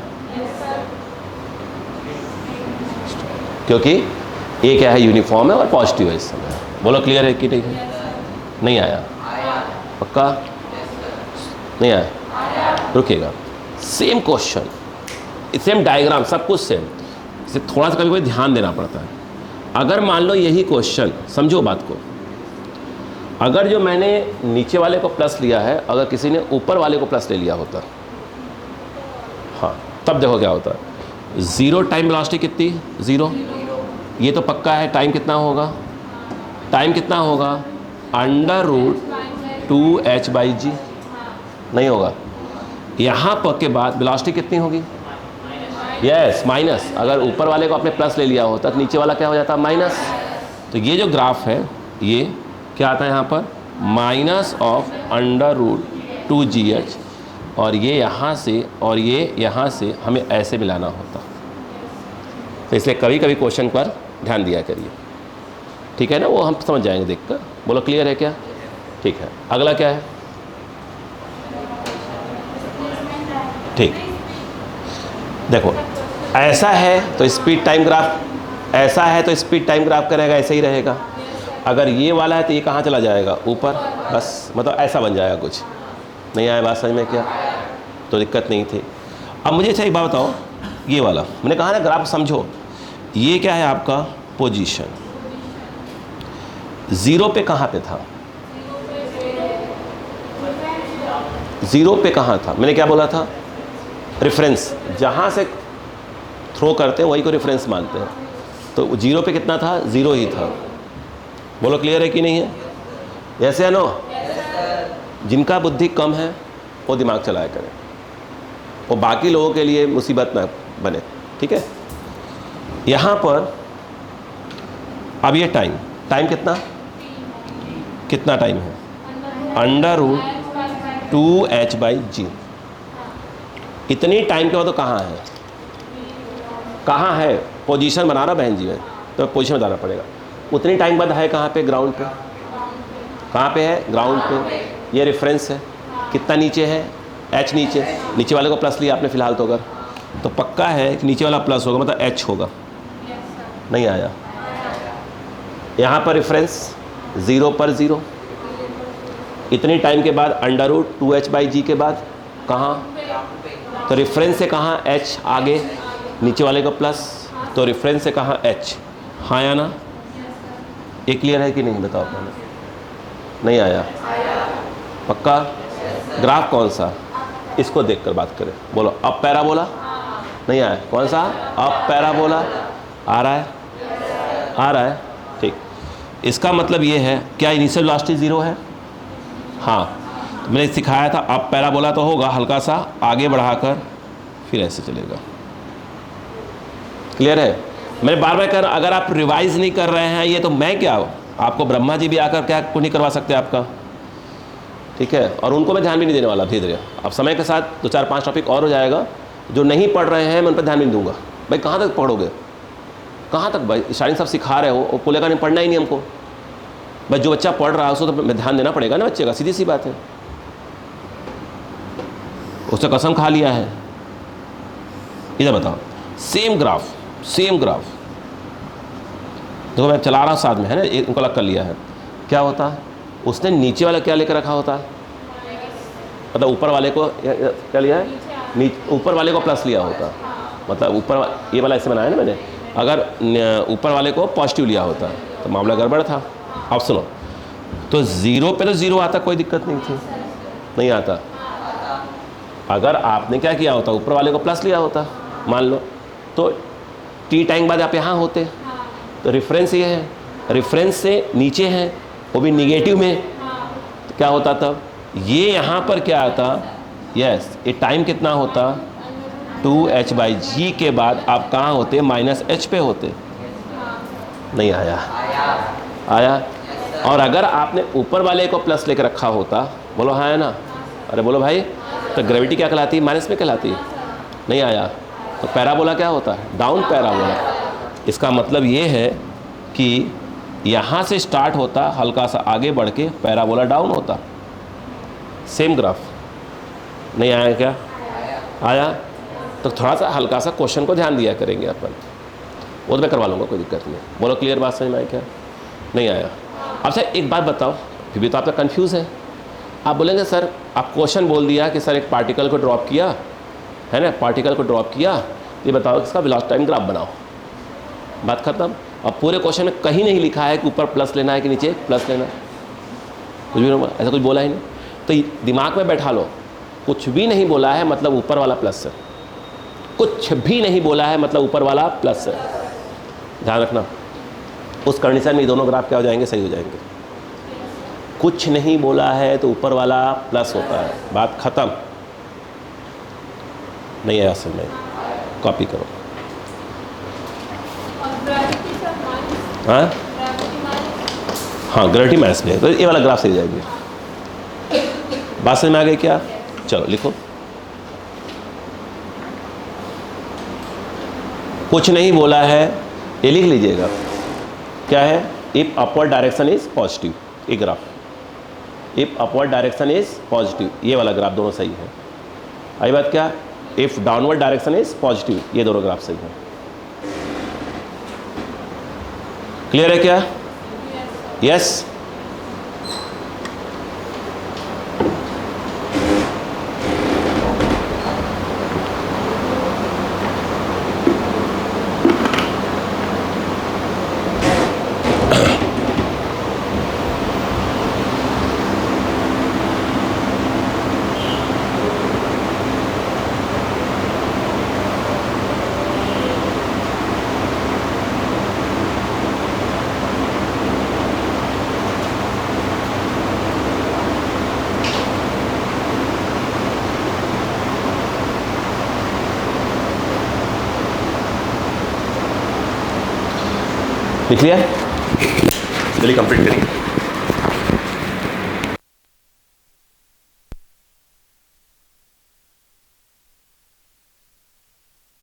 क्योंकि ये क्या है, यूनिफॉर्म है और पॉजिटिव है इस समय। बोलो क्लियर है कि नहीं है? नहीं आया? पक्का नहीं आया? रुकिएगा। सेम क्वेश्चन, सेम डायग्राम, सब कुछ सेम, इसे थोड़ा सा कभी कभी ध्यान देना पड़ता है। अगर मान लो यही क्वेश्चन, समझो बात को, अगर जो मैंने नीचे वाले को प्लस लिया है, अगर किसी ने ऊपर वाले को प्लस ले लिया होता, हाँ, तब देखो क्या होता है। 0 टाइम वेलोसिटी कितनी, 0। ये तो पक्का है। टाइम कितना होगा, टाइम कितना होगा, √2h/g। नहीं होगा। यहाँ पर के बाद वेलोसिटी कितनी होगी, यस, माइनस। अगर ऊपर वाले को आपने प्लस ले लिया होता तो नीचे वाला क्या हो जाता, माइनस। तो ये जो ग्राफ है, ये क्या आता है यहाँ पर, माइनस ऑफ √2gh, और ये यहाँ से और ये यहाँ से हमें ऐसे मिलाना होता। तो इसलिए कभी कभी क्वेश्चन पर ध्यान दिया करिए, ठीक है ना? वो हम समझ जाएंगे देखकर। बोलो क्लियर है क्या? ठीक है। अगला क्या है, ठीक, देखो ऐसा है तो स्पीड टाइम ग्राफ, ऐसा है तो स्पीड टाइम ग्राफ करेगा, ऐसे ही रहेगा। अगर ये वाला है तो ये कहाँ चला जाएगा, ऊपर, बस, मतलब ऐसा बन जाएगा कुछ। नहीं आया बात समझ में क्या? तो दिक्कत नहीं थी। अब मुझे अच्छा एक बात बताओ, ये वाला मैंने कहा ना ग्राफ समझो, ये क्या है आपका पोजीशन, 0 पे कहाँ पे था, 0 पे कहाँ था, मैंने क्या बोला था, रेफरेंस, जहाँ से थ्रो करते हैं वही को रेफरेंस मानते हैं। तो 0 पे कितना था, 0 ही था। बोलो क्लियर है कि नहीं है? यस या नो? जिनका बुद्धि कम है वो दिमाग चलाया करें, वो बाकी लोगों के लिए मुसीबत ना बने, ठीक है। यहाँ पर अब ये टाइम कितना टाइम है, √2h/g। इतनी टाइम के बाद तो कहाँ है पोजीशन बना रहा बहन जी में, तो पोजीशन बताना पड़ेगा। उतनी टाइम बाद है कहाँ पे, ग्राउंड पे। कहाँ पे है, ग्राउंड पे। ये रेफरेंस है, कितना नीचे है, h नीचे वाले को प्लस लिया आपने फिलहाल, तो अगर तो पक्का है कि नीचे वाला प्लस होगा, मतलब h होगा। नहीं आया। यहाँ पर रेफरेंस 0 पर 0। इतनी टाइम के बाद √2h/g के बाद कहाँ, तो रेफरेंस से कहाँ h आगे, नीचे वाले को प्लस, तो रेफरेंस से कहाँ h। हाँ या ना, ये क्लियर है कि नहीं बताओ पहले। नहीं आया, पक्का। ग्राफ कौन सा, इसको देखकर बात करें। बोलो अब पैराबोला। नहीं आया, कौन सा, अब पैराबोला। आ रहा है, ठीक। इसका मतलब ये है, क्या इनिशियल वेलोसिटी 0 है। हाँ, तो मैंने सिखाया था अब पैराबोला तो होगा, हल्का सा आगे बढ़ाकर फिर ऐसे चलेगा। क्लियर है। मैं बार बार कर, अगर आप रिवाइज नहीं कर रहे हैं ये, तो मैं क्या, आपको ब्रह्मा जी भी आकर क्या कुछ नहीं करवा सकते आपका, ठीक है। और उनको मैं ध्यान भी नहीं देने वाला धीरे धीरे। अब समय के साथ 2-4-5 टॉपिक और हो जाएगा, जो नहीं पढ़ रहे हैं मैं उन पर ध्यान भी नहीं दूंगा। भाई कहाँ तक पढ़ोगे, कहाँ तक भाई, स्टार्टिंग सब सिखा रहे हो, वो बोलेगा नहीं पढ़ना ही नहीं हमको। भाई जो बच्चा पढ़ रहा है उसको तो ध्यान देना पड़ेगा ना बच्चे का, सीधी सी बात है। उसने कसम खा लिया है। इधर बताओ, सेम ग्राफ देखो, मैं चला रहा हूँ साथ में, है ना, इनको अलग कर लिया है। क्या होता है, उसने नीचे वाला क्या लेकर रखा होता है, मतलब ऊपर वाले को क्या लिया है, ऊपर वाले को प्लस लिया होता, मतलब ऊपर ये वाला ऐसे बनाया ना मैंने, अगर ऊपर वाले को पॉजिटिव लिया होता तो मामला गड़बड़ था। अब सुनो, तो 0 पे तो 0 आता, कोई दिक्कत नहीं थी, नहीं आता। अगर आपने क्या किया होता, ऊपर वाले को प्लस लिया होता मान लो, तो टी टाइम बाद आप यहाँ होते। तो रेफरेंस ये है, रेफरेंस से नीचे है, वो भी निगेटिव में, तो क्या होता तब, ये यहाँ पर क्या आता, यस, ये टाइम कितना होता, 2h/g के बाद आप कहाँ होते, -h पे होते। नहीं आया। और अगर आपने ऊपर वाले को प्लस लेकर रखा होता, बोलो हाँ है ना, अरे बोलो भाई, तो ग्रेविटी क्या कहलाती है, माइनस में कहलाती है। नहीं आया, तो पैराबोला क्या होता है, डाउन पैराबोला। इसका मतलब ये है कि यहाँ से स्टार्ट होता, हल्का सा आगे बढ़ के पैराबोला डाउन होता। Same graph. नहीं आया क्या, आया। तो थोड़ा सा हल्का सा क्वेश्चन को ध्यान दिया करेंगे अपन, वो तो मैं करवा लूँगा, कोई दिक्कत नहीं। बोलो क्लियर बात समझ में आई क्या, नहीं आया। अब सर एक बात बताओ, फिर भी तो आप तो कन्फ्यूज़ है। आप बोलेंगे सर आप क्वेश्चन बोल दिया कि सर एक पार्टिकल को ड्रॉप किया है ना, पार्टिकल को ड्रॉप किया, ये बताओ इसका वेलोसिटी टाइम ग्राफ बनाओ, बात खत्म। अब पूरे क्वेश्चन में कहीं नहीं लिखा है कि ऊपर प्लस लेना है कि नीचे प्लस लेना, कुछ भी नहीं, ऐसा कुछ बोला ही नहीं। तो दिमाग में बैठा लो, कुछ भी नहीं बोला है मतलब ऊपर वाला प्लस है, कुछ भी नहीं बोला है मतलब ऊपर वाला प्लस है। ध्यान रखना, उस कंडीशन में ये दोनों ग्राफ क्या हो जाएंगे, सही हो जाएंगे। कुछ नहीं बोला है तो ऊपर वाला प्लस होता है, बात खत्म। नहीं है असल में, कॉपी करो। हाँ ग्रेविटी माइनस में है, तो ये वाला ग्राफ सही जाएगी। बात समझ में आ गई क्या, चलो लिखो। कुछ नहीं बोला है, ये लिख लीजिएगा, क्या है, if upward direction is positive, ये graph, if upward direction is positive, ये वाला ग्राफ दोनों सही है। आई बात क्या, if downward direction is positive, ये दोनों ग्राफ सही है। क्लियर है क्या, यस। क्लियर? चलिए कंप्लीट करिए।